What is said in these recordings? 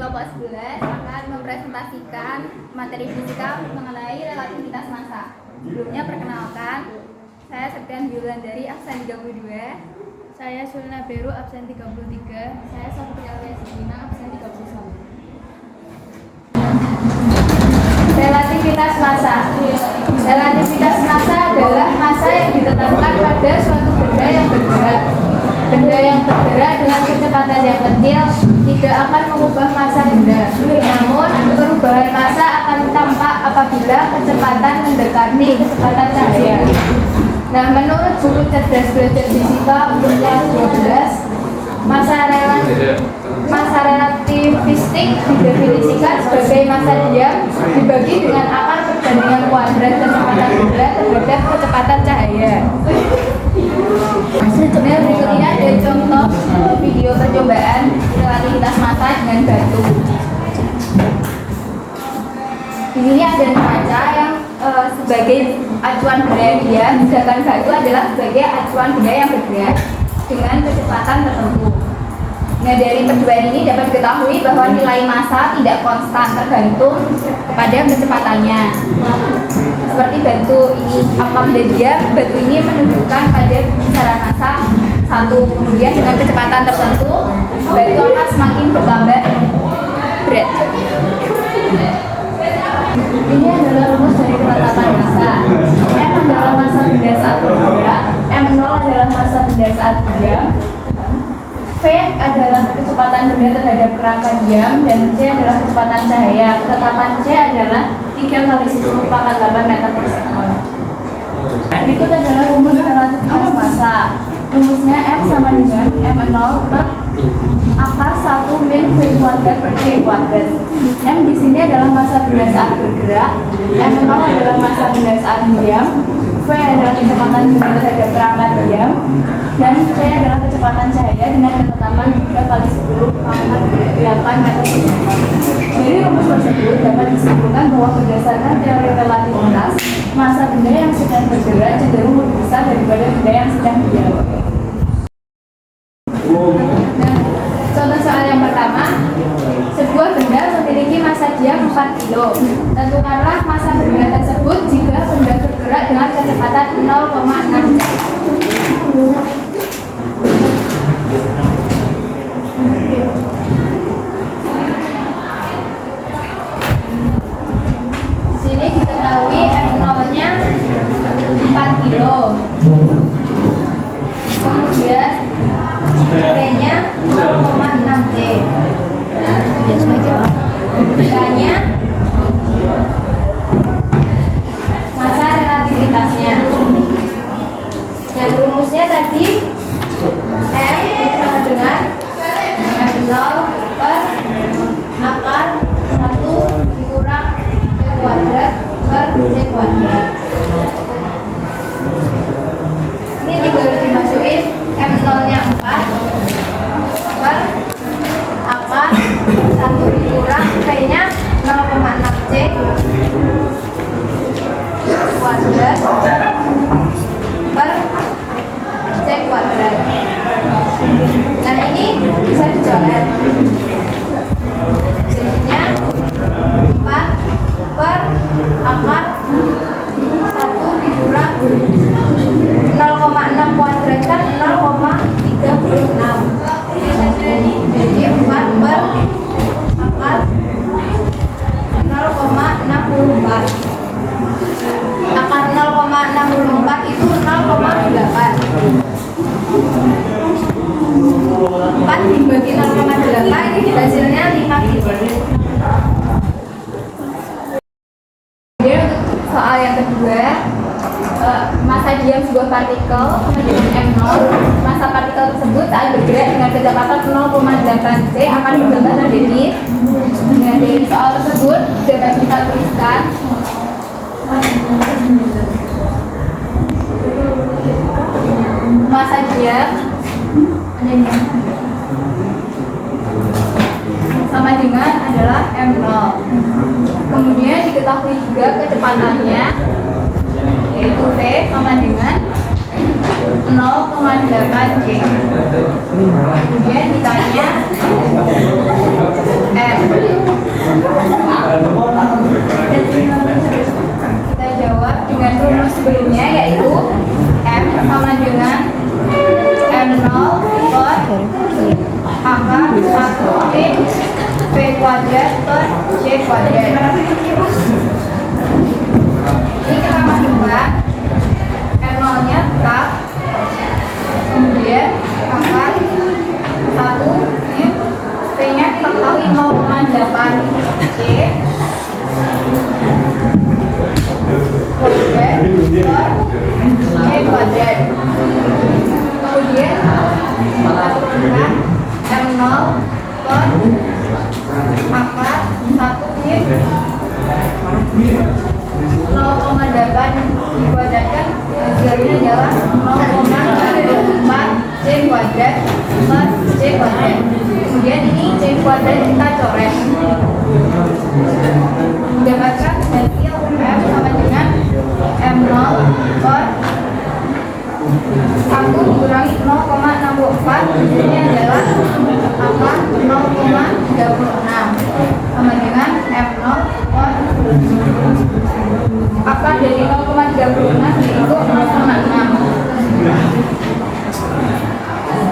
kelompok 11 akan mempresentasikan materi fisika mengenai relativitas massa. Sebelumnya perkenalkan, saya Septian Yulandari, absen 32. Saya Sulna Beru, absen 33. Saya Sofia Lesina, absen 31. Relativitas massa. Relativitas massa adalah massa yang ditetapkan pada suatu benda yang bergerak. Benda yang bergerak dengan kecepatan yang kecil tidak akan mengubah massa benda. Namun, perubahan massa akan tampak apabila kecepatan mendekati kecepatan cahaya. Nah, menurut buku Cerdas Belajar Fisika untuk kelas 12, massa relativistik didefinisikan sebagai massa diam dibagi dengan akar perbandingan kuadrat kecepatan benda terhadap kecepatan cahaya. Sebenarnya berikut ini ada contoh video percobaan relativitas massa dengan batu. Di sini ada kaca yang sebagai acuan benda yang diam, sedangkan batu adalah sebagai acuan benda yang bergerak dengan kecepatan tertentu. Nah, dari percobaan ini dapat diketahui bahwa nilai massa tidak konstan, tergantung kepada kecepatannya. Seperti batu ini, apabila diam, batu ini menunjukkan pada kisaran massa 1. Kemudian dengan kecepatan tertentu, batu akan semakin bertambah berat. Ini adalah rumus dari penetapan massa. M adalah massa benda saat bergerak, M0 adalah massa benda saat diam, V adalah kecepatan benda terhadap kerangka diam, dan C adalah kecepatan cahaya. Ketetapan C adalah 3 kali 10 pangkat 8 meter per sekon. Berikut adalah rumus relativitas massa. Rumusnya M sama dengan M0 per akar 1 min V kuadrat per C kuadrat. M di sini adalah massa benda saat bergerak, M0 adalah massa benda saat diam, V adalah kecepatan benda terhadap kerangka diam, dan C adalah kecepatan cahaya dengan ketetapan 3 kali 10 pangkat 8 meter per sekon. Dari rumus tersebut dapat disimpulkan bahwa berdasarkan teori relativitas, massa benda yang sedang bergerak cenderung lebih besar daripada benda yang sedang diam. Nah, contoh soal yang pertama, sebuah benda memiliki massa diam 4 kg. Tentukanlah massa benda tersebut jika benda bergerak dengan kecepatan 0,6 c. Sini diketahui M0-nya 4 kg. Kemudian T-nya 0,6 c. Misalnya massa relativitasnya. Yang rumusnya tadi M sama dengan M0 per akar 1 dikurang C kuadrat per C kuadrat. Ini tinggal dimasukin M0-nya 4 per akar 1 dikurang V-nya 0,6 C kuadrat per C kuadrat. Nah, ini bisa dicoret. Jadinya 4 per akar 1 dikurang 0,6 kuadrat kan 0,36. Jadi 4 per akar 0,64. Akar 0,64 itu 0,8. 4 dibagi 0,8 ini hasilnya 5 kg. Soal yang kedua, massa diam sebuah partikel sama dengan M0. Massa partikel tersebut saat bergerak dengan kecepatan 0,8 c akan bertambah menjadi. Dengan dari soal tersebut dapat kita tuliskan massa diam sama dengan adalah M0. Kemudian diketahui juga kecepatannya, yaitu V sama dengan 0,8 c. Kemudian ditanya M 1 min V kuadrat per C kuadrat. Ini kita masukkan M0 nya tetap, kemudian pangkat 1 min V nya kita ketahui 0,8 C kuadrat per C kuadrat. Kemudian kita turunkan M0 per pangkat 1 min 0,8 dikuadratkan hasilnya adalah 0,4 C kuadrat per C kuadrat. Kemudian ini C kuadrat kita coret, mendapatkan hasil M sama dengan M0 per 1 dikurangi 0,64, hasilnya adalah apa? 0,36 sama dengan M0 per akar dari 0,36 yaitu 0,6.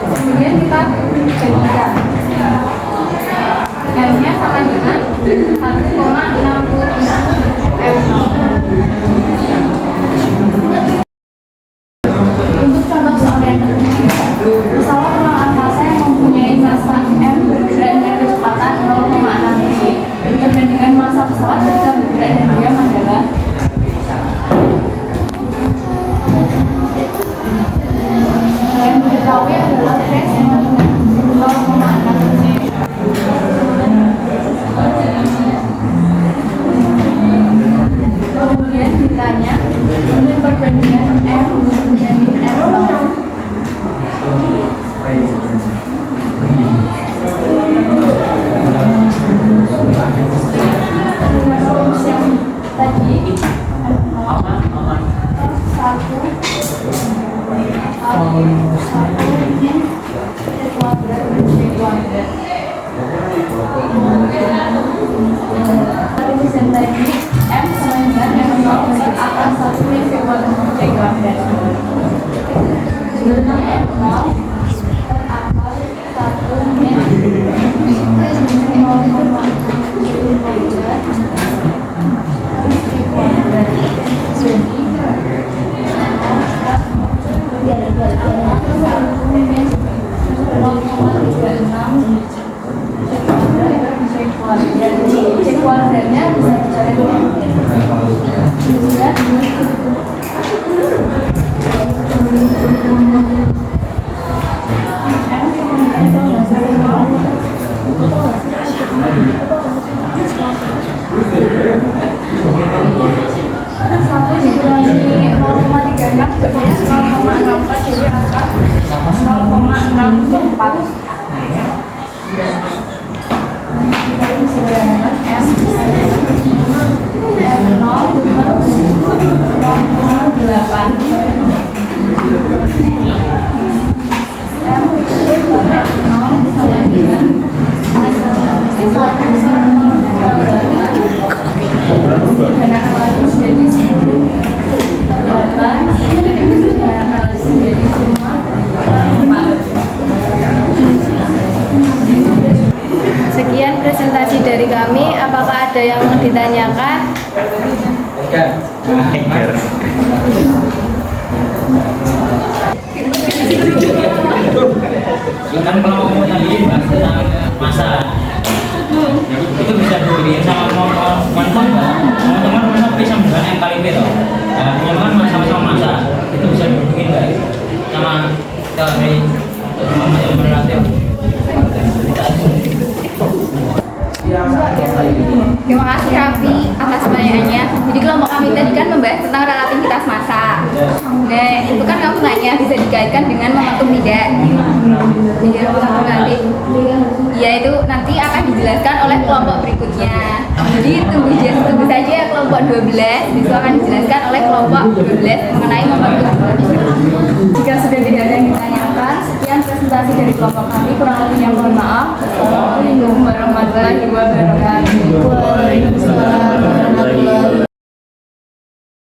Kemudian kita jadikan M nya sama dengan 1,66 M0. Untuk contoh soal yang ketiga, pesawat ruang angkasa yang mempunyai massa M bergerak dengan kecepatan 0,6 g dan dengan massa pesawat bisa bergerak dan diam adalah yang diketahui adalah V sama dengan 0,6 g. Kemudian ditanya untuk perbandingan M dan M0. Rumus yang tadi rumus yang tadi M sama dengan M0 per akar 1 min V kuadrat C kuadrat. M0 per akar 1 min 0,7 kuadrat C kuadrat. Jadi C kuadratnya bisa dicari satu dikurangi 0,36 jadinya 0,64, jadi angka 0,64. Sekian presentasi dari kami. Apakah ada yang mau ditanyakan? Kan kalau mau tadi masa itu bisa dibeliin sama teman-teman bisa dengan yang kali itu. Teman-teman sama-sama masa itu bisa dibikin guys sama dari teman-teman relatif. Terima kasih Raffi atas pertanyaannya. Jadi kelompok kami tadi kan membahas tentang relativitas massa. Nah, itu kan kamu tanya bisa dikaitkan dengan momentum tidak. Jadi momentum nanti, yaitu nanti akan dijelaskan oleh kelompok berikutnya. Jadi tunggu saja ya kelompok 12, itu akan dijelaskan oleh kelompok 12 mengenai momentum. Jika sudah tidak ada yang ditanyakan, sekian presentasi dari kelompok kami. Kurang lebihnya mohon maaf. Assalamualaikum warahmatullahi wabarakatuh.